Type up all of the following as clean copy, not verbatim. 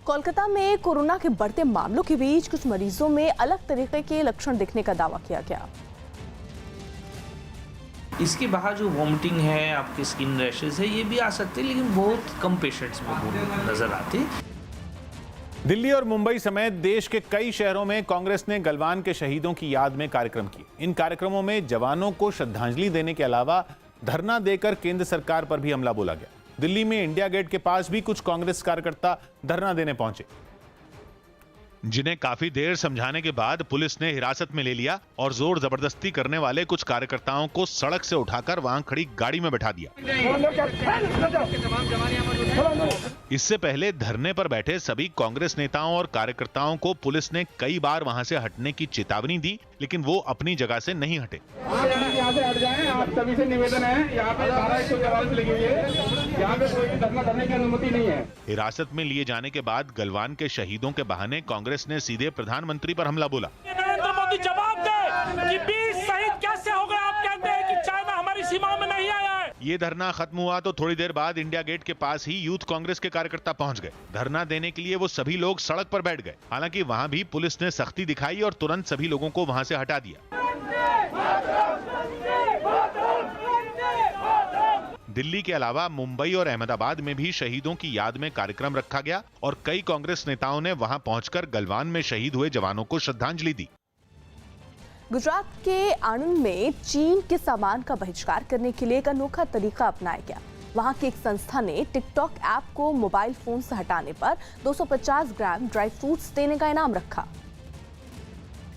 कोलकाता में कोरोना के बढ़ते मामलों के बीच कुछ मरीजों में अलग तरीके के लक्षण दिखने का दावा किया गया। इसके बाहर जो वॉमिटिंग है, आपके स्किन रैशेस है, ये भी आ सकते हैं, लेकिन बहुत कम पेशेंट्स में वो नजर आते हैं। दिल्ली और मुंबई समेत देश के कई शहरों में कांग्रेस ने गलवान के शहीदों की याद में कार्यक्रम किए। इन कार्यक्रमों में जवानों को श्रद्धांजलि देने के अलावा धरना देकर केंद्र सरकार पर भी हमला बोला गया। दिल्ली में इंडिया गेट के पास भी कुछ कांग्रेस कार्यकर्ता धरना देने पहुंचे, जिन्हें काफी देर समझाने के बाद पुलिस ने हिरासत में ले लिया और जोर जबरदस्ती करने वाले कुछ कार्यकर्ताओं को सड़क से उठाकर वहां खड़ी गाड़ी में बैठा दिया। इससे पहले धरने पर बैठे सभी कांग्रेस नेताओं और कार्यकर्ताओं को पुलिस ने कई बार वहां से हटने की चेतावनी दी, लेकिन वो अपनी जगह से नहीं हटे। यहाँ से हट जाएं, आप सभी से निवेदन है, यहाँ पे 112 लगी हुई है, यहाँ पे कोई भी धरना करने की अनुमति नहीं है। हिरासत में लिए जाने के बाद गलवान के शहीदों के बहाने कांग्रेस ने सीधे प्रधानमंत्री पर हमला बोला। नरेंद्र मोदी जवाब दे कि 20 शहीद कैसे हो गए? आप कहते हैं कि चाइना हमारी सीमा में नहीं आया है। ये धरना खत्म हुआ तो थोड़ी देर बाद इंडिया गेट के पास ही यूथ कांग्रेस के कार्यकर्ता पहुंच गए। धरना देने के लिए वो सभी लोग सड़क पर बैठ गए। हालांकि वहां भी पुलिस ने सख्ती दिखाई और तुरंत सभी लोगों को वहां से हटा दिया। दिल्ली के अलावा मुंबई और अहमदाबाद में भी शहीदों की याद में कार्यक्रम रखा गया और कई कांग्रेस नेताओं ने वहां पहुंचकर गलवान में शहीद हुए जवानों को श्रद्धांजलि दी। गुजरात के आणंद में चीन के सामान का बहिष्कार करने के लिए एक अनोखा तरीका अपनाया गया। वहां की एक संस्था ने टिकटॉक ऐप को मोबाइल फोन से हटाने पर 250 ग्राम ड्राई फ्रूट्स देने का इनाम रखा,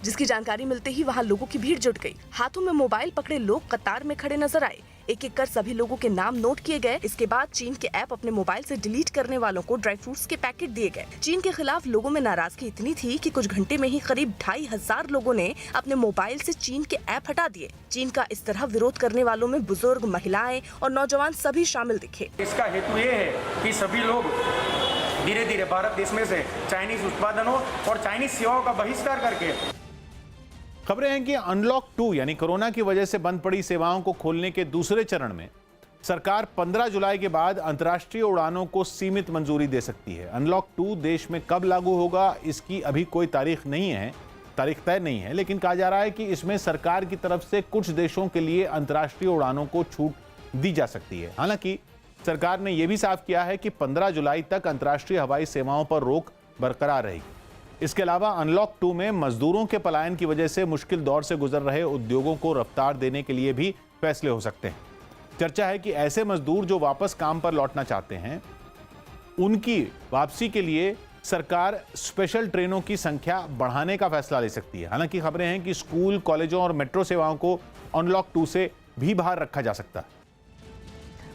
जिसकी जानकारी मिलते ही वहां लोगों की भीड़ जुट गई। हाथों में मोबाइल पकड़े लोग कतार में खड़े नजर आए। एक एक कर सभी लोगों के नाम नोट किए गए। इसके बाद चीन के ऐप अपने मोबाइल से डिलीट करने वालों को ड्राई फ्रूट्स के पैकेट दिए गए। चीन के खिलाफ लोगों में नाराजगी इतनी थी कि कुछ घंटे में ही करीब 2500 लोगों ने अपने मोबाइल से चीन के ऐप हटा दिए। चीन का इस तरह विरोध करने वालों में बुजुर्ग, महिलाएं और नौजवान सभी शामिल दिखे। इसका हेतु ये है कि सभी लोग धीरे धीरे भारत देश में से चाइनीज उत्पादनों और चाइनीज सेवाओं का बहिष्कार करके। खबरें हैं कि अनलॉक 2 यानी कोरोना की वजह से बंद पड़ी सेवाओं को खोलने के दूसरे चरण में सरकार 15 जुलाई के बाद अंतर्राष्ट्रीय उड़ानों को सीमित मंजूरी दे सकती है। अनलॉक 2 देश में कब लागू होगा इसकी अभी कोई तारीख तय नहीं है, लेकिन कहा जा रहा है कि इसमें सरकार की तरफ से कुछ देशों के लिए अंतर्राष्ट्रीय उड़ानों को छूट दी जा सकती है। हालांकि सरकार ने यह भी साफ किया है कि 15 जुलाई तक अंतर्राष्ट्रीय हवाई सेवाओं पर रोक बरकरार रहेगी। इसके अलावा अनलॉक 2 में मजदूरों के पलायन की वजह से मुश्किल दौर से गुजर रहे उद्योगों को रफ्तार देने के लिए भी फैसले हो सकते हैं। चर्चा है कि ऐसे मजदूर जो वापस काम पर लौटना चाहते हैं, उनकी वापसी के लिए सरकार स्पेशल ट्रेनों की संख्या बढ़ाने का फैसला ले सकती है। हालांकि खबरें हैं कि स्कूल, कॉलेजों और मेट्रो सेवाओं को अनलॉक 2 से भी बाहर रखा जा सकता है।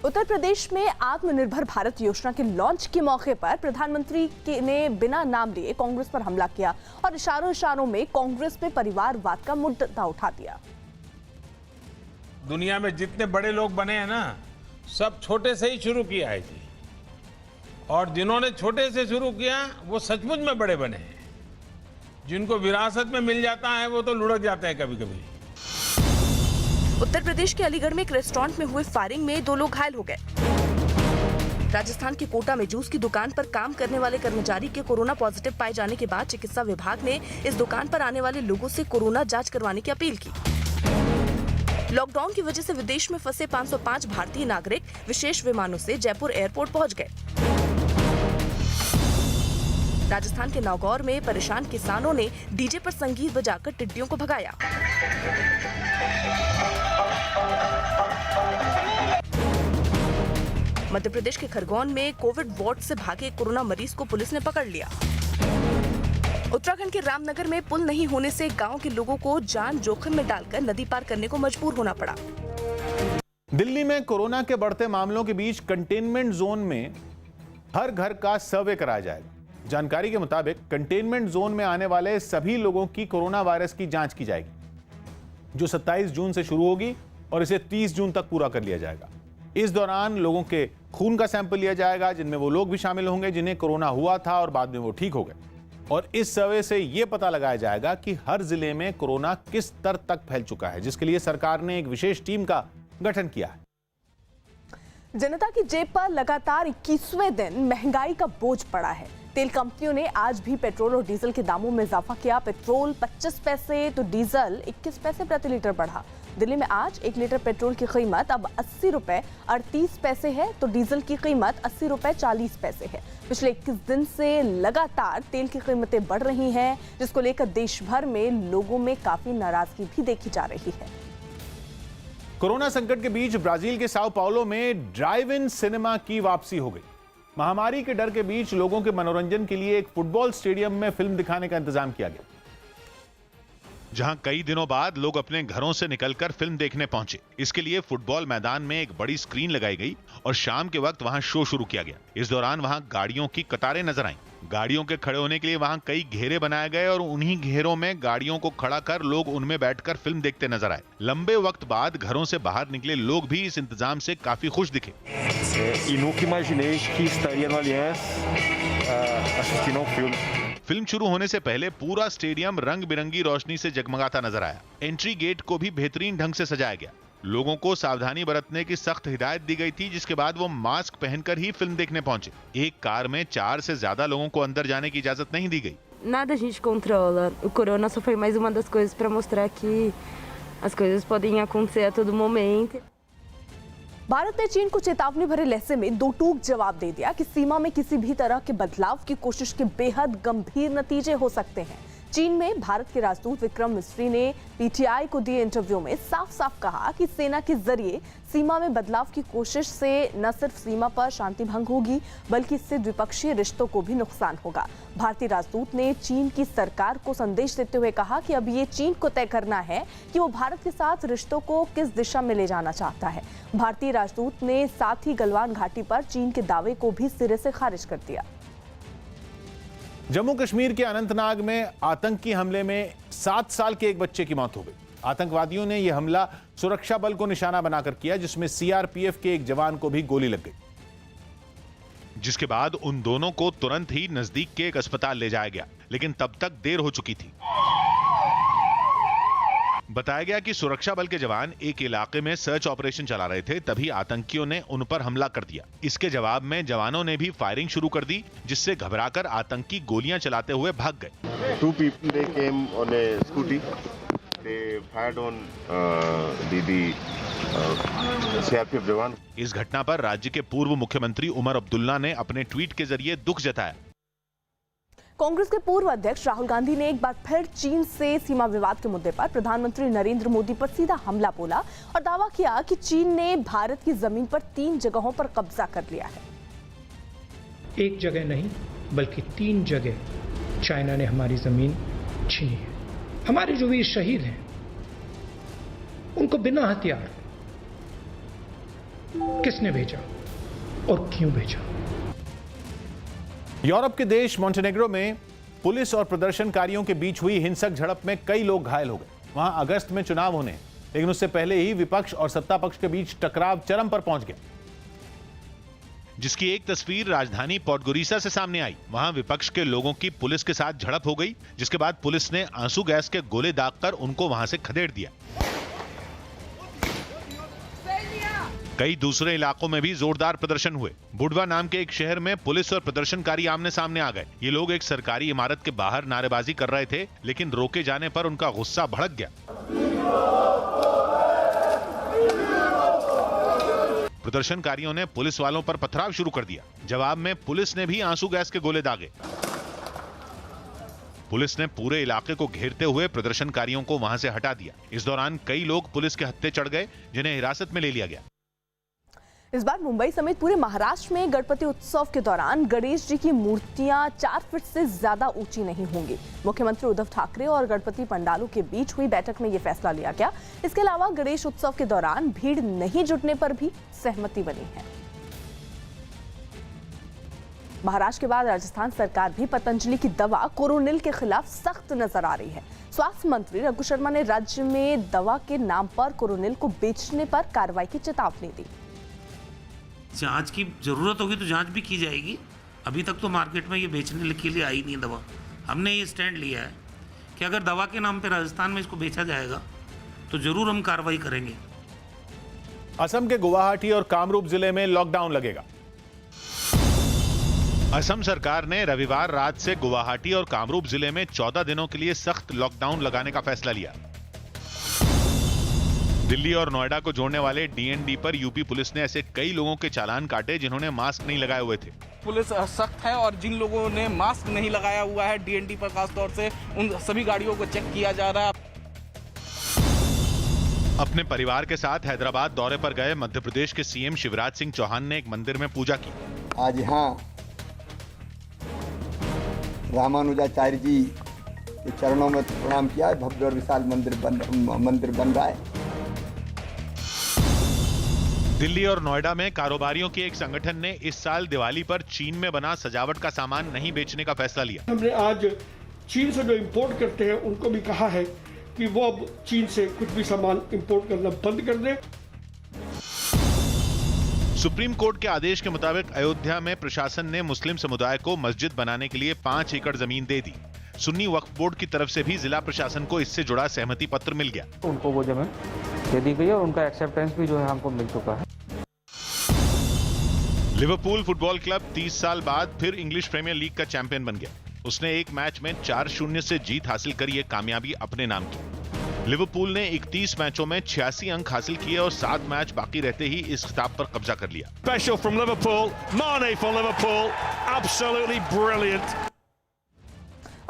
उत्तर प्रदेश में आत्मनिर्भर भारत योजना के लॉन्च के मौके पर प्रधानमंत्री ने बिना नाम लिए कांग्रेस पर हमला किया और इशारों में कांग्रेस पे परिवारवाद का मुद्दा उठा दिया। दुनिया में जितने बड़े लोग बने हैं ना, सब छोटे से ही शुरू किया है जी, और जिन्होंने छोटे से शुरू किया वो सचमुच में बड़े बने हैं। जिनको विरासत में मिल जाता है वो तो लुढ़क जाते हैं कभी कभी। उत्तर प्रदेश के अलीगढ़ में एक रेस्टोरेंट में हुए फायरिंग में 2 लोग घायल हो गए। राजस्थान के कोटा में जूस की दुकान पर काम करने वाले कर्मचारी के कोरोना पॉजिटिव पाए जाने के बाद चिकित्सा विभाग ने इस दुकान पर आने वाले लोगों से कोरोना जांच करवाने की अपील की। लॉकडाउन की वजह से विदेश में फंसे 505 भारतीय नागरिक विशेष विमानों से जयपुर एयरपोर्ट पहुंच गए। राजस्थान के नागौर में परेशान किसानों ने डीजे पर संगीत बजाकर टिड्डियों को भगाया। मध्य प्रदेश के खरगोन में कोविड वार्ड से भागे कोरोना मरीज को पुलिस ने पकड़ लिया। उत्तराखंड के रामनगर में पुल नहीं होने से गांव के लोगों को जान जोखिम में डालकर नदी पार करने को मजबूर होना पड़ा। दिल्ली में कोरोना के बढ़ते मामलों के बीच कंटेनमेंट जोन में हर घर का सर्वे कराया जाएगा। जानकारी के मुताबिक कंटेनमेंट जोन में आने वाले सभी लोगों की कोरोना वायरस की जांच की जाएगी, जो 27 जून से शुरू होगी और इसे 30 जून तक पूरा कर लिया जाएगा। इस दौरान लोगों के खून का सैंपल लिया जाएगा, जिनमें वो लोग भी शामिल होंगे जिन्हें कोरोना हुआ था और बाद में वो ठीक हो गए। और इस सर्वे से यह पता लगाया जाएगा कि हर जिले में कोरोना किस स्तर तक फैल चुका है, जिसके लिए सरकार ने एक विशेष टीम का गठन किया है। जनता की जेब पर लगातार 21वें दिन महंगाई का बोझ पड़ा है। तेल कंपनियों ने आज भी पेट्रोल और डीजल के दामों में इजाफा किया। पेट्रोल 25 पैसे तो डीजल 21 पैसे प्रति लीटर बढ़ा। दिल्ली में आज 1 लीटर पेट्रोल की कीमत अब 80 रुपए 38 पैसे है तो डीजल की कीमत 80 रुपए 40 पैसे है। पिछले 21 दिन से लगातार तेल की कीमतें बढ़ रही हैं, जिसको लेकर देश भर में लोगों में काफी नाराजगी भी देखी जा रही है। कोरोना संकट के बीच ब्राजील के साओ पाउलो में ड्राइव इन सिनेमा की वापसी हो गई। महामारी के डर के बीच लोगों के मनोरंजन के लिए एक फुटबॉल स्टेडियम में फिल्म दिखाने का इंतजाम किया गया, जहां कई दिनों बाद लोग अपने घरों से निकलकर फिल्म देखने पहुंचे। इसके लिए फुटबॉल मैदान में एक बड़ी स्क्रीन लगाई गई और शाम के वक्त वहां शो शुरू किया गया। इस दौरान वहां गाड़ियों की कतारें नजर आईं। गाड़ियों के खड़े होने के लिए वहां कई घेरे बनाए गए और उन्हीं घेरों में गाड़ियों को खड़ा कर लोग उनमें बैठकर फिल्म देखते नजर आए। लंबे वक्त बाद घरों से बाहर निकले लोग भी इस इंतजाम से काफी खुश दिखे। E nunca imaginei que estaria no Allianz assistindo ao filme. Film शुरू होने से पहले पूरा स्टेडियम रंग बिरंगी रोशनी से जगमगाता नजर आया। एंट्री गेट को भी बेहतरीन ढंग से सजाया गया। लोगों को सावधानी बरतने की सख्त हिदायत दी गई थी, जिसके बाद वो मास्क पहनकर ही फिल्म देखने पहुंचे। एक कार में 4 से ज्यादा लोगों को अंदर जाने की इजाजत नहीं दी गई। Nada a gente controla. O corona só foi mais uma das coisas para mostrar que as coisas podem acontecer a todo momento. Bharat ने चीन को चेतावनी भरे लहजे में दो टूक जवाब दे दिया कि सीमा में किसी भी तरह के बदलाव की कोशिश के बेहद गंभीर नतीजे हो सकते हैं। चीन में भारत के राजदूत विक्रम मिस्री ने पीटीआई को दिए इंटरव्यू में साफ साफ कहा कि सेना के जरिए सीमा में बदलाव की कोशिश से न सिर्फ सीमा पर शांति भंग होगी, बल्कि इससे द्विपक्षीय रिश्तों को भी नुकसान होगा। भारतीय राजदूत ने चीन की सरकार को संदेश देते हुए कहा कि अब ये चीन को तय करना है कि वो भारत के साथ रिश्तों को किस दिशा में ले जाना चाहता है। भारतीय राजदूत ने साथ ही गलवान घाटी पर चीन के दावे को भी सिरे से खारिज कर दिया। जम्मू कश्मीर के अनंतनाग में आतंकी हमले में 7 साल के एक बच्चे की मौत हो गई। आतंकवादियों ने यह हमला सुरक्षा बल को निशाना बनाकर किया, जिसमें सीआरपीएफ के एक जवान को भी गोली लग गई, जिसके बाद उन दोनों को तुरंत ही नजदीक के एक अस्पताल ले जाया गया, लेकिन तब तक देर हो चुकी थी। बताया गया कि सुरक्षा बल के जवान एक इलाके में सर्च ऑपरेशन चला रहे थे, तभी आतंकियों ने उन पर हमला कर दिया। इसके जवाब में जवानों ने भी फायरिंग शुरू कर दी, जिससे घबराकर आतंकी गोलियां चलाते हुए भाग गए। 2 people they came on a scooty. They fired on the CRPF जवान। इस घटना पर राज्य के पूर्व मुख्यमंत्री उमर अब्दुल्ला ने अपने ट्वीट के जरिए दुख जताया। कांग्रेस के पूर्व अध्यक्ष राहुल गांधी ने एक बार फिर चीन से सीमा विवाद के मुद्दे पर प्रधानमंत्री नरेंद्र मोदी पर सीधा हमला बोला और दावा किया कि चीन ने भारत की जमीन पर 3 जगहों पर कब्जा कर लिया है। एक जगह नहीं, बल्कि 3 जगह चाइना ने हमारी जमीन छीनी है। हमारे जो वीर शहीद हैं, उनको बिना हथियार किसने भेजा और क्यों भेजा? यूरोप के देश मोंटेनेग्रो में पुलिस और प्रदर्शनकारियों के बीच हुई हिंसक झड़प में कई लोग घायल हो गए। वहां अगस्त में चुनाव होने हैं, लेकिन उससे पहले ही विपक्ष और सत्ता पक्ष के बीच टकराव चरम पर पहुंच गया, जिसकी एक तस्वीर राजधानी पोडगोरिसा से सामने आई। वहां विपक्ष के लोगों की पुलिस के साथ झड़प हो गई, जिसके बाद पुलिस ने आंसू गैस के गोले दागकर उनको वहां से खदेड़ दिया। कई दूसरे इलाकों में भी जोरदार प्रदर्शन हुए। बुडवा नाम के एक शहर में पुलिस और प्रदर्शनकारी आमने सामने आ गए। ये लोग एक सरकारी इमारत के बाहर नारेबाजी कर रहे थे, लेकिन रोके जाने पर उनका गुस्सा भड़क गया। प्रदर्शनकारियों ने पुलिस वालों पर पथराव शुरू कर दिया। जवाब में पुलिस ने भी आंसू गैस के गोले दागे। पुलिस ने पूरे इलाके को घेरते हुए प्रदर्शनकारियों को वहां से हटा दिया। इस दौरान कई लोग पुलिस के हत्थे चढ़ गए, जिन्हें हिरासत में ले लिया गया। इस बार मुंबई समेत पूरे महाराष्ट्र में गणपति उत्सव के दौरान गणेश जी की मूर्तियां 4 फीट से ज्यादा ऊंची नहीं होंगी। मुख्यमंत्री उद्धव ठाकरे और गणपति पंडालों के बीच हुई बैठक में यह फैसला लिया गया। इसके अलावा गणेश उत्सव के दौरान भीड़ नहीं जुटने पर भी सहमति बनी है। महाराष्ट्र के बाद राजस्थान सरकार भी पतंजलि की दवा कोरोनिल के खिलाफ सख्त नजर आ रही है। स्वास्थ्य मंत्री रघु शर्मा ने राज्य में दवा के नाम पर कोरोनिल को बेचने पर कार्रवाई की चेतावनी दी। जांच की जरूरत होगी तो जांच भी की जाएगी। अभी तक तो मार्केट में ये बेचने के लिए आई नहीं दवा। हमने ये स्टैंड लिया है कि अगर दवा के नाम पे राजस्थान में इसको बेचा जाएगा तो जरूर हम कार्रवाई करेंगे। असम के गुवाहाटी और कामरूप जिले में लॉकडाउन लगेगा। असम सरकार ने रविवार रात से गुवाहाटी और कामरूप जिले में 14 दिनों के लिए सख्त लॉकडाउन लगाने का फैसला लिया। दिल्ली और नोएडा को जोड़ने वाले डीएनडी पर यूपी पुलिस ने ऐसे कई लोगों के चालान काटे जिन्होंने मास्क नहीं लगाए हुए थे। पुलिस सख्त है और जिन लोगों ने मास्क नहीं लगाया हुआ है डीएनडी पर खास तौर से उन सभी गाड़ियों को चेक किया जा रहा है। अपने परिवार के साथ हैदराबाद दौरे पर गए मध्य प्रदेश के सीएम शिवराज सिंह चौहान ने एक मंदिर में पूजा की। आज यहाँ रामानुजाचार्य जी के चरणों में प्रणाम किया है। भव्य और विशाल मंदिर बन रहा है। दिल्ली और नोएडा में कारोबारियों के एक संगठन ने इस साल दिवाली पर चीन में बना सजावट का सामान नहीं बेचने का फैसला लिया। हमने आज चीन से जो इंपोर्ट करते हैं उनको भी कहा है कि वो अब चीन से कुछ भी सामान इंपोर्ट करना बंद कर दें। सुप्रीम कोर्ट के आदेश के मुताबिक अयोध्या में प्रशासन ने मुस्लिम समुदाय को मस्जिद बनाने के लिए 5 एकड़ जमीन दे दी। सुन्नी वक्फ बोर्ड की तरफ से भी जिला प्रशासन को इससे जुड़ा सहमति पत्र मिल गया। उनको वो जमीन दे दी गई और उनका एक्सेप्टेंस भी जो है हमको मिल चुका है। लिवरपूल फुटबॉल क्लब 30 साल बाद फिर इंग्लिश प्रीमियर लीग का चैंपियन बन गया। उसने एक मैच में 4-0 से जीत हासिल कर ये कामयाबी अपने नाम की। लिवरपूल ने 31 मैचों में 86 अंक हासिल किए और 7 मैच बाकी रहते ही इस खिताब पर कब्जा कर लिया। स्पेशल फ्रॉम लिवरपूल, माने for Liverpool, absolutely brilliant.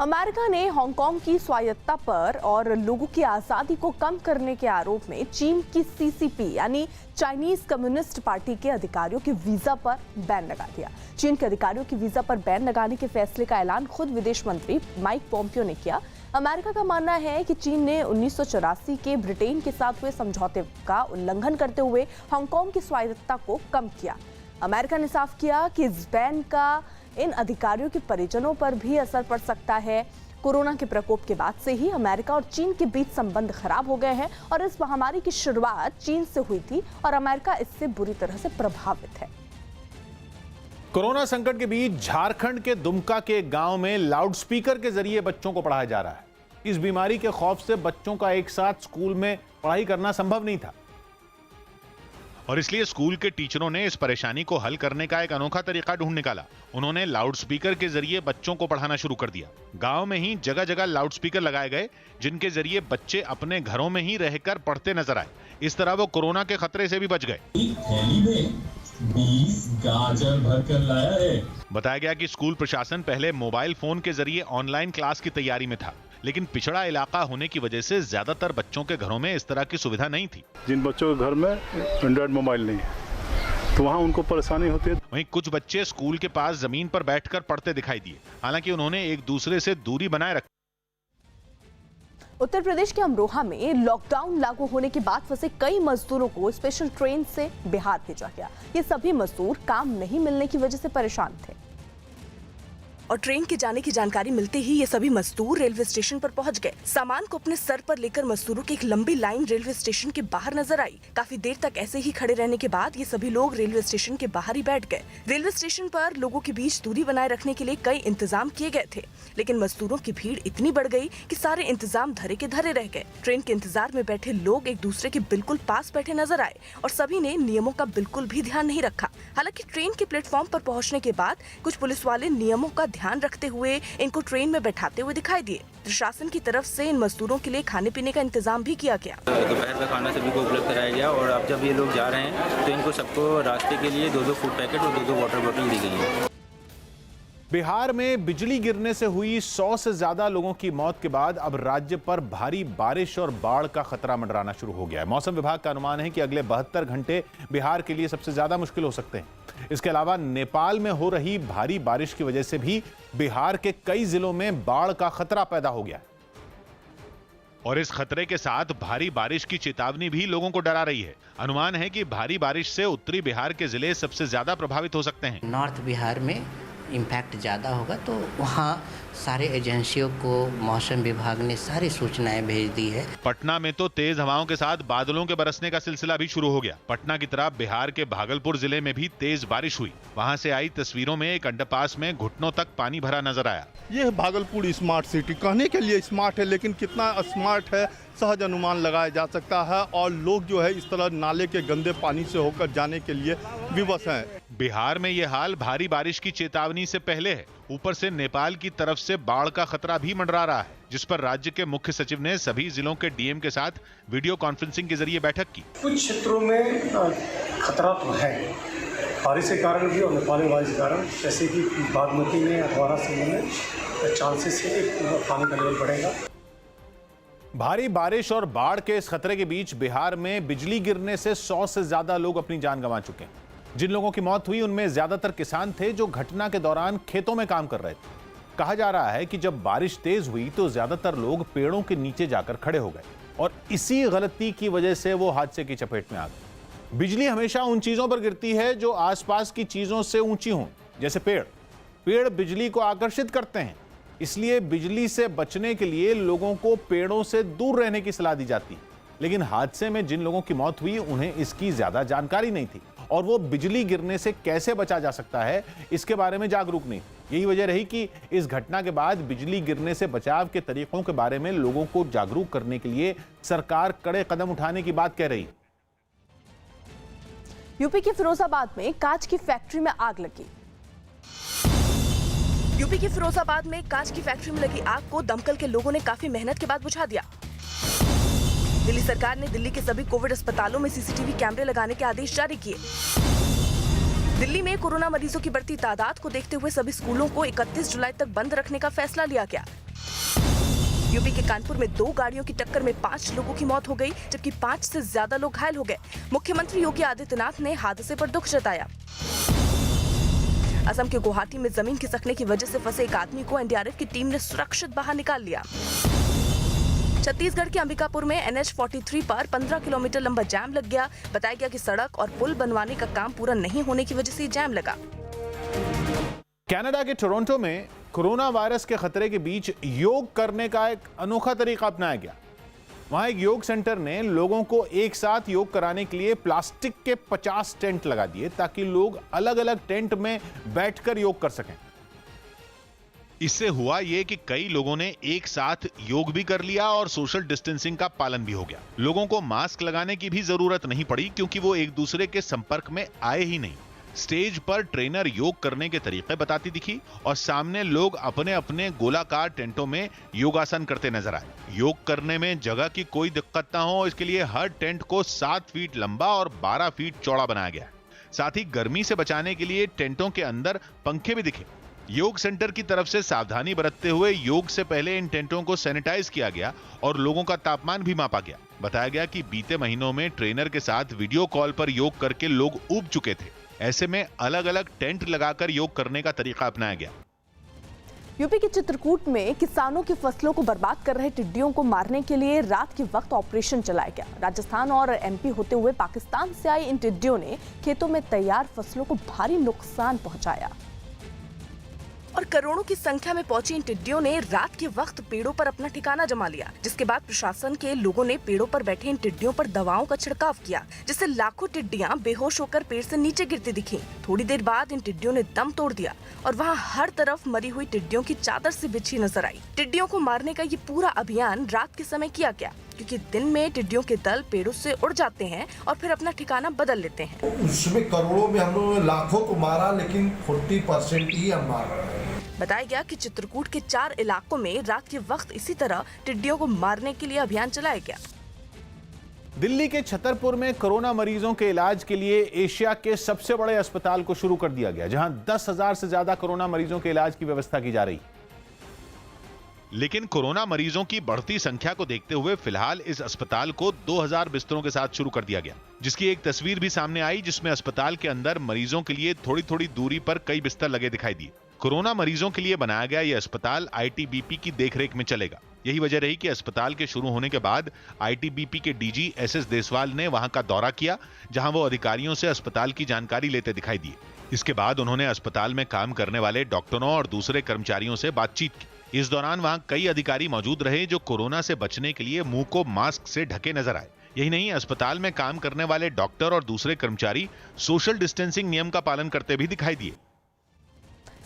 America ने हांगकांग की स्वायत्तता पर और लोगों की आज़ादी को कम करने के आरोप में चीन की सीसीपी यानी चाइनीज कम्युनिस्ट पार्टी के अधिकारियों के वीजा पर बैन लगा दिया। चीन के अधिकारियों के वीजा पर बैन लगाने के फैसले का ऐलान खुद विदेश मंत्री माइक पोम्पियो ने किया। अमेरिका का मानना है कि चीन ने 1984 के ब्रिटेन के साथ हुए समझौते का उल्लंघन करते हुए हांगकांग की स्वायत्तता को कम किया। अमेरिका ने साफ किया कि इस बैन का इन अधिकारियों के परिजनों पर भी असर पड़ सकता है। कोरोना के प्रकोप के बाद से ही अमेरिका और चीन के बीच संबंध खराब हो गए हैं और इस महामारी की शुरुआत चीन से हुई थी और अमेरिका इससे बुरी तरह से प्रभावित है। कोरोना संकट के बीच झारखंड के दुमका के गांव में लाउडस्पीकर के जरिए बच्चों को पढ़ाया जा रहा है। इस बीमारी के खौफ से बच्चों का एक साथ स्कूल में पढ़ाई करना संभव नहीं था और इसलिए स्कूल के टीचरों ने इस परेशानी को हल करने का एक अनोखा तरीका ढूंढ निकाला। उन्होंने लाउडस्पीकर के जरिए बच्चों को पढ़ाना शुरू कर दिया। गांव में ही जगह जगह लाउडस्पीकर लगाए गए जिनके जरिए बच्चे अपने घरों में ही रहकर पढ़ते नजर आए। इस तरह वो कोरोना के खतरे से भी बच गए। थैली में 20 गाजर भरकर लाया है। बताया गया कि स्कूल प्रशासन पहले मोबाइल फोन के जरिए ऑनलाइन क्लास की तैयारी में था, लेकिन पिछड़ा इलाका होने की वजह से ज्यादातर बच्चों के घरों में इस तरह की सुविधा नहीं थी। जिन बच्चों के घर में एंड्रॉइड मोबाइल नहीं है तो वहाँ उनको परेशानी होती है। वहीं कुछ बच्चे स्कूल के पास जमीन पर बैठकर पढ़ते दिखाई दिए। हालांकि उन्होंने एक दूसरे से दूरी बनाए रखी। उत्तर प्रदेश के अमरोहा में लॉकडाउन लागू होने के बाद फंसे कई मजदूरों को स्पेशल ट्रेन से बिहार भेजा गया। ये सभी मजदूर काम नहीं मिलने की वजह से परेशान थे और ट्रेन के जाने की जानकारी मिलते ही ये सभी मजदूर रेलवे स्टेशन पर पहुंच गए। सामान को अपने सर पर लेकर मजदूरों की एक लंबी लाइन रेलवे स्टेशन के बाहर नजर आई। काफी देर तक ऐसे ही खड़े रहने के बाद ये सभी लोग रेलवे स्टेशन के बाहर ही बैठ गए। रेलवे स्टेशन पर लोगों के बीच दूरी बनाए रखने के लिए कई इंतजाम किए गए थे, लेकिन मजदूरों की भीड़ इतनी बढ़ गई कि सारे इंतजाम धरे के धरे रह गए। ट्रेन के इंतजार में बैठे लोग एक दूसरे के बिल्कुल पास बैठे नजर आए और सभी ने नियमों का बिल्कुल भी ध्यान नहीं रखा। हालांकि ट्रेन के प्लेटफॉर्म पर पहुंचने के बाद कुछ पुलिस वाले नियमों का ध्यान रखते हुए इनको ट्रेन में बैठाते हुए दिखाई दिए। प्रशासन की तरफ से इन मजदूरों के लिए खाने पीने का इंतजाम भी किया गया। दोपहर का खाना सभी को उपलब्ध कराया गया और अब जब ये लोग जा रहे हैं तो इनको सबको रास्ते के लिए 2-2 फूड पैकेट और 2-2 वाटर बोतल दी गई है। बिहार में बिजली गिरने से हुई 100 से ज्यादा लोगों की मौत के बाद अब राज्य पर भारी बारिश और बाढ़ का खतरा मंडराना शुरू हो गया है। मौसम विभाग का अनुमान है कि अगले 72 घंटे बिहार के लिए सबसे ज्यादा मुश्किल हो सकते हैं। इसके अलावा नेपाल में हो रही भारी बारिश की वजह से भी बिहार के कई जिलों में बाढ़ का खतरा पैदा हो गया है और इस खतरे के साथ भारी बारिश की चेतावनी भी लोगों को डरा रही है। अनुमान है कि भारी बारिश से उत्तरी बिहार के जिले सबसे ज्यादा प्रभावित हो सकते हैं। नॉर्थ बिहार में इम्पैक्ट ज़्यादा होगा तो वहाँ सारे एजेंसियों को मौसम विभाग ने सारी सूचनाएं भेज दी है। पटना में तो तेज हवाओं के साथ बादलों के बरसने का सिलसिला भी शुरू हो गया। पटना की तरफ बिहार के भागलपुर जिले में भी तेज बारिश हुई। वहां से आई तस्वीरों में एक अंडरपास में घुटनों तक पानी भरा नजर आया। ये भागलपुर स्मार्ट सिटी कहने के लिए स्मार्ट है, लेकिन कितना स्मार्ट है सहज अनुमान लगाया जा सकता है और लोग जो है इस तरह नाले के गंदे पानी से होकर जाने के लिए विवश हैं। बिहार में यह हाल भारी बारिश की चेतावनी से पहले है। ऊपर से नेपाल की तरफ से बाढ़ का खतरा भी मंडरा रहा है, जिस पर राज्य के मुख्य सचिव ने सभी जिलों के डीएम के साथ वीडियो कॉन्फ्रेंसिंग के जरिए बैठक की। कुछ क्षेत्रों में खतरा तो है बारिश के कारण भी और नेपाली बारिश के कारण, जैसे कि बागमती में अधवारा समूह में चांसेस है कि पानी का लेवल बढ़ेगा। भारी बारिश और बाढ़ के इस खतरे के बीच बिहार में बिजली गिरने से 100 से ज्यादा लोग अपनी जान गंवा चुके हैं। जिन लोगों की मौत हुई उनमें ज्यादातर किसान थे जो घटना के दौरान खेतों में काम कर रहे थे। कहा जा रहा है कि जब बारिश तेज हुई तो ज्यादातर लोग पेड़ों के नीचे जाकर खड़े हो गए और इसी गलती की वजह से वो हादसे की चपेट में आ गए। बिजली हमेशा उन चीजों पर गिरती है जो आसपास की चीजों से ऊंची हों, जैसे पेड़। पेड़ बिजली को आकर्षित करते हैं, इसलिए बिजली से बचने के लिए लोगों को पेड़ों से दूर रहने की सलाह दी जाती है। लेकिन हादसे में जिन लोगों की मौत हुई उन्हें इसकी ज्यादा जानकारी नहीं थी और वो बिजली गिरने से कैसे बचा जा सकता है इसके बारे में जागरूक नहीं। यही वजह रही कि इस घटना के बाद बिजली गिरने से बचाव के तरीकों के बारे में लोगों को जागरूक करने के लिए सरकार कड़े कदम उठाने की बात कह रही है। यूपी के फिरोजाबाद में कांच की फैक्ट्री में आग लगी। यूपी के फिरोजाबाद में कांच की फैक्ट्री में लगी आग को दमकल के लोगों ने काफी मेहनत के बाद बुझा दिया। दिल्ली सरकार ने दिल्ली के सभी कोविड अस्पतालों में सीसीटीवी कैमरे लगाने के आदेश जारी किए। दिल्ली में कोरोना मरीजों की बढ़ती तादाद को देखते हुए सभी स्कूलों को 31 जुलाई तक बंद रखने का फैसला लिया गया। यूपी के कानपुर में 2 गाड़ियों की टक्कर में 5 लोगों की मौत हो गई, जबकि 5 से ज्यादा लोग घायल हो गए। मुख्यमंत्री योगी आदित्यनाथ ने हादसे पर दुख जताया। असम के गुवाहाटी में जमीन खिसकने की वजह से फंसे एक आदमी को एनडीआरएफ की टीम ने सुरक्षित बाहर निकाल लिया। छत्तीसगढ़ के अंबिकापुर में NH-43 पर 15 किलोमीटर लंबा जाम लग गया। बताया गया कि सड़क और पुल बनवाने का काम पूरा नहीं होने की वजह से जाम लगा। कनाडा के टोरंटो में कोरोना वायरस के खतरे के बीच योग करने का एक अनोखा तरीका अपनाया गया। वहां एक योग सेंटर ने लोगों को एक साथ योग कराने के लिए प्लास्टिक के 50 टेंट लगा दिए ताकि लोग अलग अलग टेंट में बैठकर योग कर सकें। इससे हुआ ये कि कई लोगों ने एक साथ योग भी कर लिया और सोशल डिस्टेंसिंग का पालन भी हो गया। लोगों को मास्क लगाने की भी जरूरत नहीं पड़ी क्योंकि वो एक दूसरे के संपर्क में आए ही नहीं। स्टेज पर ट्रेनर योग करने के तरीके बताती दिखी और सामने लोग अपने अपने गोलाकार टेंटों में योगासन करते नजर आए। योग करने में जगह की कोई दिक्कत ना हो, इसके लिए हर टेंट को 7 फीट लंबा और 12 फीट चौड़ा बनाया गया। साथ ही गर्मी से बचाने के लिए टेंटों के अंदर पंखे भी दिखे। योग सेंटर की तरफ से सावधानी बरतते हुए योग से पहले इन टेंटों को सैनिटाइज किया गया और लोगों का तापमान भी मापा गया। बताया गया कि बीते महीनों में ट्रेनर के साथ वीडियो कॉल पर योग करके लोग ऊब चुके थे। ऐसे में अलग अलग टेंट लगाकर योग करने का तरीका अपनाया गया। यूपी के चित्रकूट में किसानों की फसलों को बर्बाद कर रहे टिड्डियों को मारने के लिए रात के वक्त ऑपरेशन चलाया गया। राजस्थान और एमपी होते हुए पाकिस्तान से आई इन टिड्डियों ने खेतों में तैयार फसलों को भारी नुकसान पहुंचाया और करोड़ों की संख्या में पहुंची इन टिड्डियों ने रात के वक्त पेड़ों पर अपना ठिकाना जमा लिया, जिसके बाद प्रशासन के लोगों ने पेड़ों पर बैठे इन टिड्डियों पर दवाओं का छिड़काव किया, जिससे लाखों टिड्डियां बेहोश होकर पेड़ से नीचे गिरती दिखीं। थोड़ी देर बाद इन टिड्डियों ने दम तोड़ दिया और वहां हर तरफ मरी हुई टिड्डियों की चादर से बिछी नजर आई। टिड्डियों को मारने का ये पूरा अभियान रात के समय किया गया, क्योंकि दिन में टिड्डियों के दल पेड़ों से उड़ जाते हैं और फिर अपना ठिकाना बदल लेते हैं। उसमें करोड़ों में हम लोगों ने लाखों को मारा, लेकिन 40% ही हम मार रहे हैं। बताया गया कि चित्रकूट के 4 इलाकों में रात के वक्त इसी तरह टिड्डियों को मारने के लिए अभियान चलाया गया। दिल्ली के छतरपुर में कोरोना मरीजों के इलाज के लिए एशिया के सबसे बड़े अस्पताल को शुरू कर दिया गया, जहां 10,000 से ज्यादा कोरोना मरीजों के इलाज की व्यवस्था की जा रही। लेकिन कोरोना मरीजों की बढ़ती संख्या को देखते हुए फिलहाल इस अस्पताल को 2000 बिस्तरों के साथ शुरू कर दिया गया, जिसकी एक तस्वीर भी सामने आई जिसमें अस्पताल के अंदर मरीजों के लिए थोड़ी थोड़ी दूरी पर कई बिस्तर लगे दिखाई दिए। कोरोना मरीजों के लिए बनाया गया यह अस्पताल आईटीबीपी की देखरेख में चलेगा। यही वजह रही कि अस्पताल के शुरू होने के बाद आईटीबीपी के डीजी एसएस देसवाल ने वहां का दौरा किया, जहां वो अधिकारियों से अस्पताल की जानकारी लेते दिखाई दिए। इसके बाद उन्होंने अस्पताल में काम करने वाले डॉक्टरों और दूसरे कर्मचारियों से बातचीत की। इस दौरान वहां कई अधिकारी मौजूद रहे जो कोरोना से बचने के लिए मुंह को मास्क से ढके नजर आए। यही नहीं, अस्पताल में काम करने वाले डॉक्टर और दूसरे कर्मचारी सोशल डिस्टेंसिंग नियम का पालन करते भी दिखाई दिए।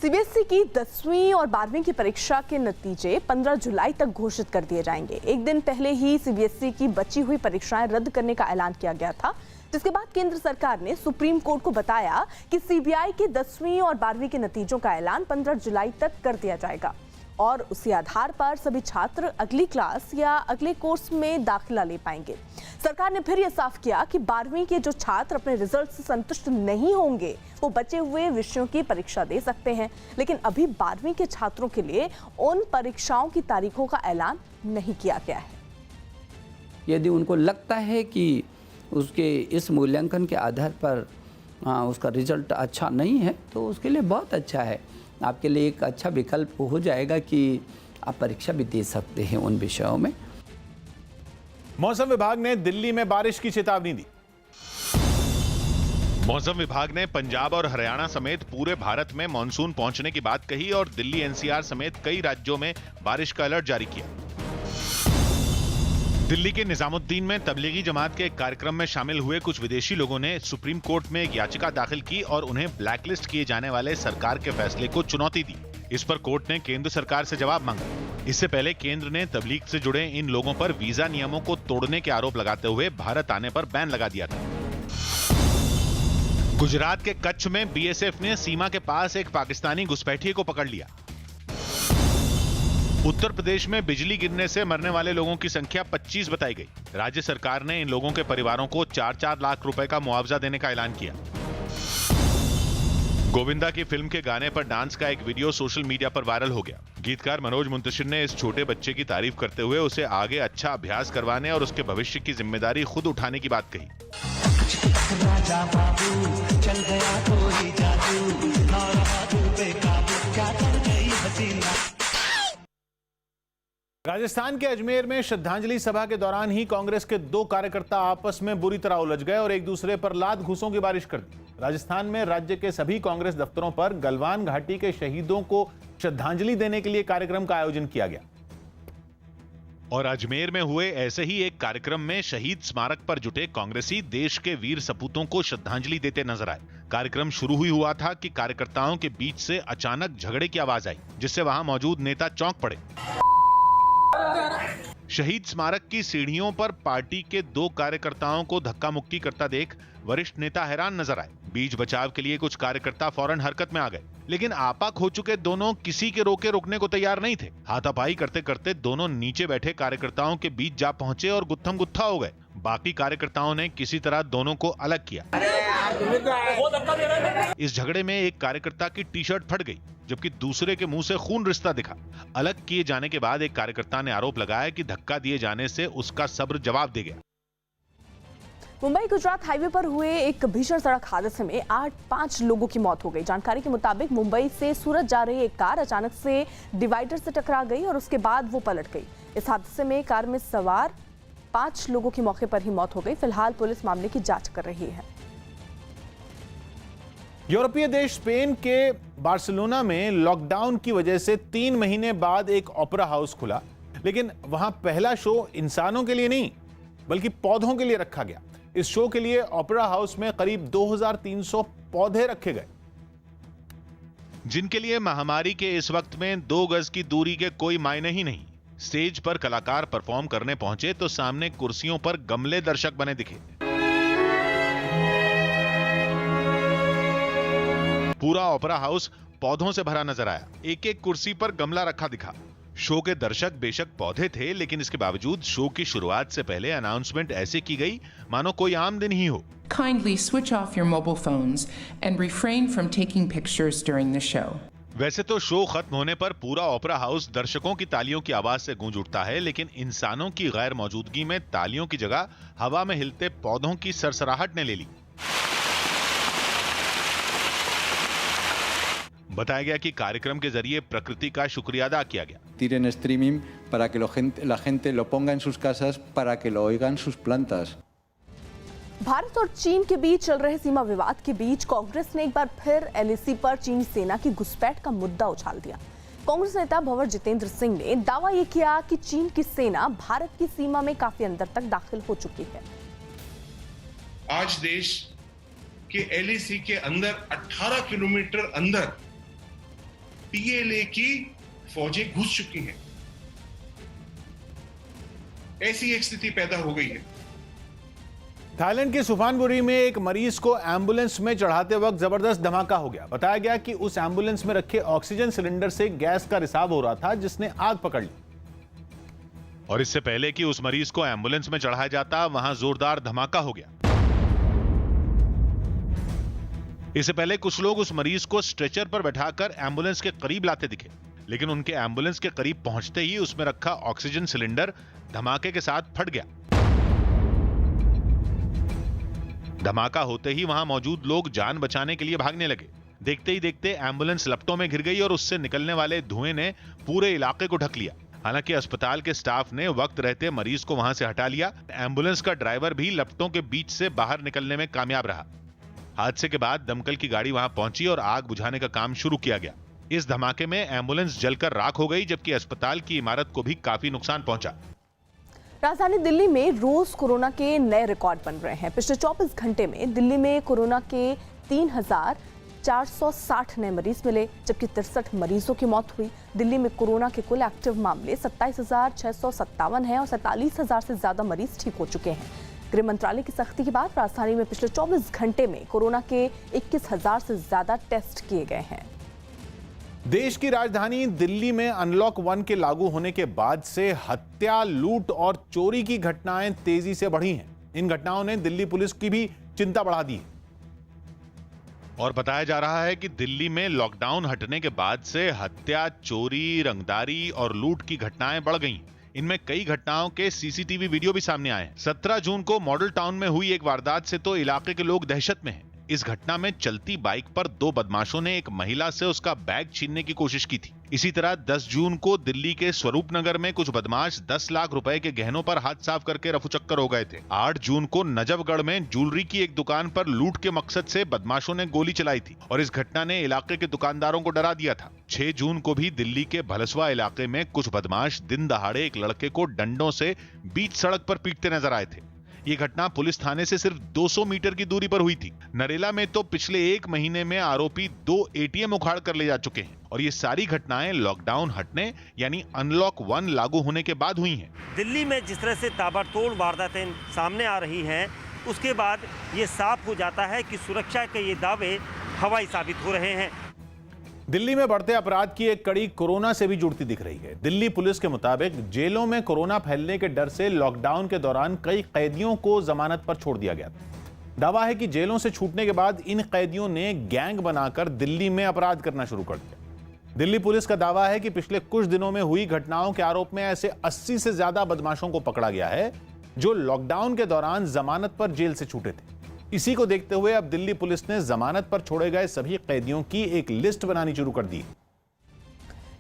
सीबीएसई की 10वीं और 12वीं की परीक्षा के नतीजे 15 जुलाई तक घोषित कर दिए जाएंगे। एक दिन पहले ही सीबीएसई की बची हुई परीक्षाएं रद्द करने का ऐलान किया गया था। जिसके बाद केंद्र सरकार ने सुप्रीम कोर्ट को बताया कि सीबीआई के 10वीं और 12वीं के नतीजों का ऐलान 15 जुलाई तक कर दिया जाएगा और उसी आधार पर सभी छात्र अगली क्लास या अगले कोर्स में दाखिला ले पाएंगे। सरकार ने फिर यह साफ किया कि 12वीं के जो छात्र अपने रिजल्ट से संतुष्ट नहीं होंगे वो बचे हुए विषयों की परीक्षा दे सकते हैं, लेकिन अभी 12वीं के छात्रों के लिए उन परीक्षाओं की तारीखों का ऐलान नहीं किया गया है। यदि उनको लगता है कि उसके इस मूल्यांकन के आधार पर उसका रिजल्ट अच्छा नहीं है तो उसके लिए बहुत अच्छा है, आपके लिए एक अच्छा विकल्प हो जाएगा कि आप परीक्षा भी दे सकते हैं उन विषयों में। मौसम विभाग ने दिल्ली में बारिश की चेतावनी दी। मौसम विभाग ने पंजाब और हरियाणा समेत पूरे भारत में मानसून पहुंचने की बात कही और दिल्ली एनसीआर समेत कई राज्यों में बारिश का अलर्ट जारी किया। दिल्ली के निजामुद्दीन में तबलीगी जमात के एक कार्यक्रम में शामिल हुए कुछ विदेशी लोगों ने सुप्रीम कोर्ट में एक याचिका दाखिल की और उन्हें ब्लैकलिस्ट किए जाने वाले सरकार के फैसले को चुनौती दी। इस पर कोर्ट ने केंद्र सरकार से जवाब मांगा। इससे पहले केंद्र ने तबलीग से जुड़े इन लोगों पर वीजा नियमों को तोड़ने के आरोप लगाते हुए भारत आने पर बैन लगा दिया था। गुजरात के कच्छ में बीएसएफ ने सीमा के पास एक पाकिस्तानी घुसपैठिए को पकड़ लिया। उत्तर प्रदेश में बिजली गिरने से मरने वाले लोगों की संख्या 25 बताई गई। राज्य सरकार ने इन लोगों के परिवारों को 4-4 लाख रुपए का मुआवजा देने का ऐलान किया। गोविंदा की फिल्म के गाने पर डांस का एक वीडियो सोशल मीडिया पर वायरल हो गया। गीतकार मनोज मुंतशिर ने इस छोटे बच्चे की तारीफ करते हुए उसे आगे अच्छा अभ्यास करवाने और उसके भविष्य की जिम्मेदारी खुद उठाने की बात कही। राजा बाबू चल गया कोई जादू, ना रहा दिल पे काबू, क्या कर गई हसीना। राजस्थान के अजमेर में श्रद्धांजलि सभा के दौरान ही कांग्रेस के 2 कार्यकर्ता आपस में बुरी तरह उलझ गए और एक दूसरे पर लात घूंसों की बारिश कर दी। राजस्थान में राज्य के सभी कांग्रेस दफ्तरों पर गलवान घाटी के शहीदों को श्रद्धांजलि देने के लिए कार्यक्रम का आयोजन किया गया। और अजमेर में हुए ऐसे ही एक कार्यक्रम में शहीद स्मारक पर जुटे कांग्रेसी देश के वीर सपूतों को श्रद्धांजलि देते नजर आए। कार्यक्रम शुरू हुआ था कि कार्यकर्ताओं के बीच से अचानक झगड़े की आवाज आई, जिससे वहां मौजूद नेता चौंक पड़े। शहीद स्मारक की सीढ़ियों पर पार्टी के 2 कार्यकर्ताओं को धक्का मुक्की करता देख वरिष्ठ नेता हैरान नजर आए। बीच बचाव के लिए कुछ कार्यकर्ता फौरन हरकत में आ गए, लेकिन आपाक हो चुके दोनों किसी के रोके रुकने को तैयार नहीं थे। हाथापाई करते करते दोनों नीचे बैठे कार्यकर्ताओं के बीच जा पहुंचे और गुत्थम गुत्था हो गए। बाकी कार्यकर्ताओं ने किसी तरह दोनों को अलग किया। इस झगड़े में एक कार्यकर्ता की टी-शर्ट फट गई, जबकि दूसरे के मुंह से खून रिश्ता दिखा। अलग किए जाने के बाद एक कार्यकर्ता ने आरोप लगाया कि धक्का दिए जाने से उसका सब्र जवाब दे गया। मुंबई गुजरात हाईवे पर हुए एक भीषण सड़क हादसे में 5 लोगों की मौत हो गई। जानकारी के मुताबिक मुंबई से सूरत जा रही एक कार अचानक से डिवाइडर से टकरा गई और उसके बाद वो पलट गई। इस हादसे में कार में सवार 5 लोगों की मौके पर ही मौत हो गई। फिलहाल पुलिस मामले की जांच कर रही है। यूरोपीय देश स्पेन के बार्सिलोना में लॉकडाउन की वजह से 3 महीने बाद एक ओपेरा हाउस खुला, लेकिन वहां पहला शो इंसानों के लिए नहीं बल्कि पौधों के लिए रखा गया। इस शो के लिए ओपेरा हाउस में करीब 2300 पौधे रखे गए, जिनके लिए महामारी के इस वक्त में 2 गज की दूरी के कोई मायने ही नहीं। स्टेज पर कलाकार परफॉर्म करने पहुंचे तो सामने कुर्सियों पर गमले दर्शक बने दिखे। पूरा ओपेरा हाउस पौधों से भरा नजर आया। एक एक कुर्सी पर गमला रखा दिखा। शो के दर्शक बेशक पौधे थे, लेकिन इसके बावजूद शो की शुरुआत से पहले अनाउंसमेंट ऐसे की गई मानो कोई आम दिन ही हो। Kindly switch off your mobile phones and refrain from taking pictures during the show. वैसे तो शो खत्म होने पर पूरा ओपेरा हाउस दर्शकों की तालियों की आवाज से गूंज उठता है, लेकिन इंसानों की गैर मौजूदगी में तालियों की जगह हवा में हिलते पौधों की सरसराहट ने ले ली। बताया गया कि कार्यक्रम के जरिए प्रकृति का शुक्रिया अदा किया गया। Tiren streaming para que la gente lo ponga en sus casas para que lo oigan sus plantas. Bharat और चीन के बीच चल रहे सीमा विवाद के बीच कांग्रेस ने एक बार फिर एलएसी पर चीनी सेना की घुसपैठ का मुद्दा उछाल दिया। कांग्रेस नेता भंवर जितेंद्र सिंह ने दावा यह किया कि चीन की सेना भारत की सीमा में काफी अंदर तक दाखिल हो चुकी है। आज देश के एलएसी के अंदर 18 किलोमीटर अंदर पीएलए की फौजें घुस चुकी हैं। ऐसी एक स्थिति पैदा हो गई है। थाईलैंड के सुफानबुरी में एक मरीज को एम्बुलेंस में चढ़ाते वक्त जबरदस्त धमाका हो गया। बताया गया कि उस एम्बुलेंस में रखे ऑक्सीजन सिलेंडर से गैस का रिसाव हो रहा था, जिसने आग पकड़ ली। और इससे पहले कि उस मरीज को एम्बुलेंस में चढ़ाया जाता, वहां जोरदार धमाका हो गया। इससे पहले कुछ लोग उस मरीज को स्ट्रेचर पर बैठाकर एम्बुलेंस के करीब लाते दिखे, लेकिन उनके एम्बुलेंस के करीब पहुंचते ही उसमें रखा ऑक्सीजन सिलेंडर धमाके के साथ फट गया। धमाका होते ही वहां मौजूद लोग जान बचाने के लिए भागने लगे। देखते ही देखते एम्बुलेंस लपटों में घिर गई और उससे निकलने वाले धुएं ने पूरे इलाके को ढक लिया। हालांकि अस्पताल के स्टाफ ने वक्त रहते मरीज को वहां से हटा लिया। एम्बुलेंस का ड्राइवर भी लपटों के बीच से बाहर निकलने में कामयाब रहा। हादसे के बाद दमकल की गाड़ी वहां पहुंची और आग बुझाने का काम शुरू किया गया। इस धमाके में एम्बुलेंस जलकर राख हो गई, जबकि अस्पताल की इमारत को भी काफी नुकसान पहुंचा। राजधानी दिल्ली में रोज कोरोना के नए रिकॉर्ड बन रहे हैं। पिछले 24 घंटे में दिल्ली में कोरोना के 3,460 नए मरीज मिले, जबकि 63 मरीजों की मौत हुई। दिल्ली में कोरोना के कुल एक्टिव मामले 27,657 हैं और 47,000 से ज्यादा मरीज ठीक हो चुके हैं। गृह मंत्रालय की सख्ती के बाद राजधानी में पिछले 24 घंटे में कोरोना के 21,000 से ज्यादा टेस्ट किए गए हैं। देश की राजधानी दिल्ली में अनलॉक 1 के लागू होने के बाद से हत्या, लूट और चोरी की घटनाएं तेजी से बढ़ी हैं। इन घटनाओं ने दिल्ली पुलिस की भी चिंता बढ़ा दी है। और बताया जा रहा है कि दिल्ली में लॉकडाउन हटने के बाद से हत्या, चोरी, रंगदारी और लूट की घटनाएं बढ़ गई। इनमें कई घटनाओं के सीसीटीवी वीडियो भी सामने आए हैं। 17 जून को मॉडल टाउन में हुई एक वारदात से तो इलाके के लोग दहशत में हैं। इस घटना में चलती बाइक पर 2 बदमाशों ने एक महिला से उसका बैग छीनने की कोशिश की थी। इसी तरह 10 जून को दिल्ली के स्वरूप नगर में कुछ बदमाश 10 लाख रुपए के गहनों पर हाथ साफ करके रफूचक्कर हो गए थे। 8 जून को नजफगढ़ में ज्वेलरी की एक दुकान पर लूट के मकसद से बदमाशों ने गोली चलाई थी और इस घटना ने इलाके के दुकानदारों को डरा दिया था। 6 जून को भी दिल्ली के भलसवा इलाके में कुछ बदमाश दिन दहाड़े एक लड़के को डंडों से बीच सड़क पर पीटते नजर आए थे। ये घटना पुलिस थाने से सिर्फ 200 मीटर की दूरी पर हुई थी। नरेला में तो पिछले 1 महीने में आरोपी 2 एटीएम उखाड़ कर ले जा चुके हैं और ये सारी घटनाएं लॉकडाउन हटने यानी अनलॉक 1 लागू होने के बाद हुई हैं। दिल्ली में जिस तरह से ताबड़तोड़ वारदातें सामने आ रही हैं, उसके बाद ये साफ हो जाता है कि सुरक्षा के ये दावे हवाई साबित हो रहे हैं। दिल्ली में बढ़ते अपराध की एक कड़ी कोरोना से भी जुड़ती दिख रही है। दिल्ली पुलिस के मुताबिक जेलों में कोरोना फैलने के डर से लॉकडाउन के दौरान कई कैदियों को जमानत पर छोड़ दिया गया था। दावा है कि जेलों से छूटने के बाद इन कैदियों ने गैंग बनाकर दिल्ली में अपराध करना शुरू कर दिया। दिल्ली पुलिस का दावा है कि पिछले कुछ दिनों में हुई घटनाओं के आरोप में ऐसे 80 से ज्यादा बदमाशों को पकड़ा गया है जो लॉकडाउन के दौरान जमानत पर जेल से छूटे थे। इसी को देखते हुए अब दिल्ली पुलिस ने जमानत पर छोड़े गए सभी कैदियों की एक लिस्ट बनानी शुरू कर दी।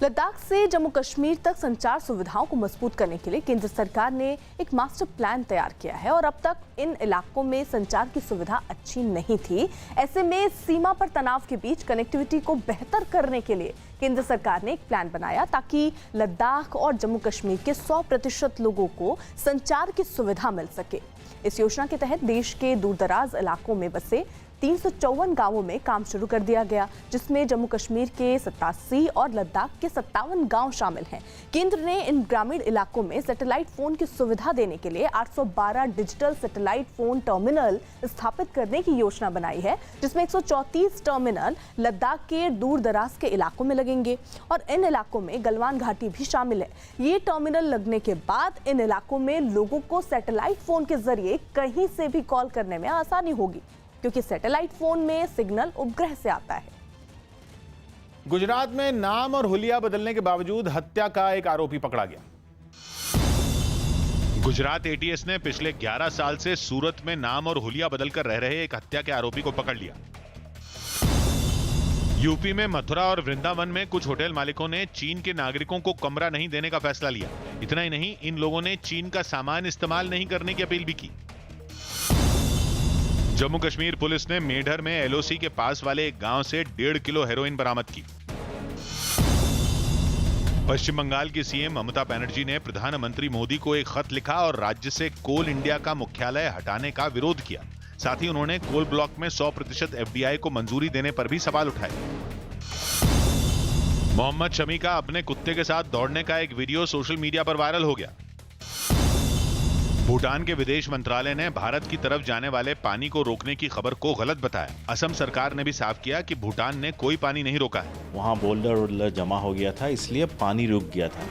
लद्दाख से जम्मू कश्मीर तक संचार सुविधाओं को मजबूत करने के लिए केंद्र सरकार ने एक मास्टर प्लान तैयार किया है और अब तक इन इलाकों में संचार की सुविधा अच्छी नहीं थी। ऐसे में सीमा पर तनाव के बीच कनेक्टिविटी को बेहतर करने के लिए केंद्र सरकार ने एक प्लान बनाया ताकि लद्दाख और जम्मू कश्मीर के 100% लोगों को संचार की सुविधा मिल सके। इस योजना के तहत देश के दूरदराज इलाकों में बसे 354 गांवों में काम शुरू कर दिया गया, जिसमें जम्मू कश्मीर के 87 और लद्दाख के 57 गांव शामिल हैं। केंद्र ने इन ग्रामीण इलाकों में सैटेलाइट फोन की सुविधा देने के लिए 812 डिजिटल सैटेलाइट फोन टर्मिनल स्थापित करने की योजना बनाई है, जिसमें 134 टर्मिनल लद्दाख के दूर दराज के इलाकों में लगेंगे और इन इलाकों में गलवान घाटी भी शामिल है। ये टर्मिनल लगने के बाद इन इलाकों में लोगों को सैटेलाइट फोन के जरिए कहीं से भी कॉल करने में आसानी होगी, क्योंकि सैटेलाइट फोन में सिग्नल उपग्रह से आता है। गुजरात में नाम और हुलिया बदलने के बावजूद हत्या का एक आरोपी पकड़ा गया। गुजरात एटीएस ने पिछले 11 साल से सूरत में नाम और हुलिया बदलकर रह रहे एक हत्या के आरोपी को पकड़ लिया। यूपी में मथुरा और वृंदावन में कुछ होटल मालिकों ने चीन के नागरिकों को कमरा नहीं देने का फैसला लिया। इतना ही नहीं, इन लोगों ने चीन का सामान इस्तेमाल नहीं करने की अपील भी की। जम्मू कश्मीर पुलिस ने मेढर में एलओसी के पास वाले एक गांव से 1.5 किलो हेरोइन बरामद की। पश्चिम बंगाल की सीएम ममता बनर्जी ने प्रधानमंत्री मोदी को एक खत लिखा और राज्य से कोल इंडिया का मुख्यालय हटाने का विरोध किया। साथ ही उन्होंने कोल ब्लॉक में 100% एफडीआई को मंजूरी देने पर भी सवाल उठाए। मोहम्मद शमी का अपने कुत्ते के साथ दौड़ने का एक वीडियो सोशल मीडिया पर वायरल हो गया। भूटान के विदेश मंत्रालय ने भारत की तरफ जाने वाले पानी को रोकने की खबर को गलत बताया। असम सरकार ने भी साफ किया कि भूटान ने कोई पानी नहीं रोका है। वहाँ बोल्डर जमा हो गया था, इसलिए पानी रुक गया था।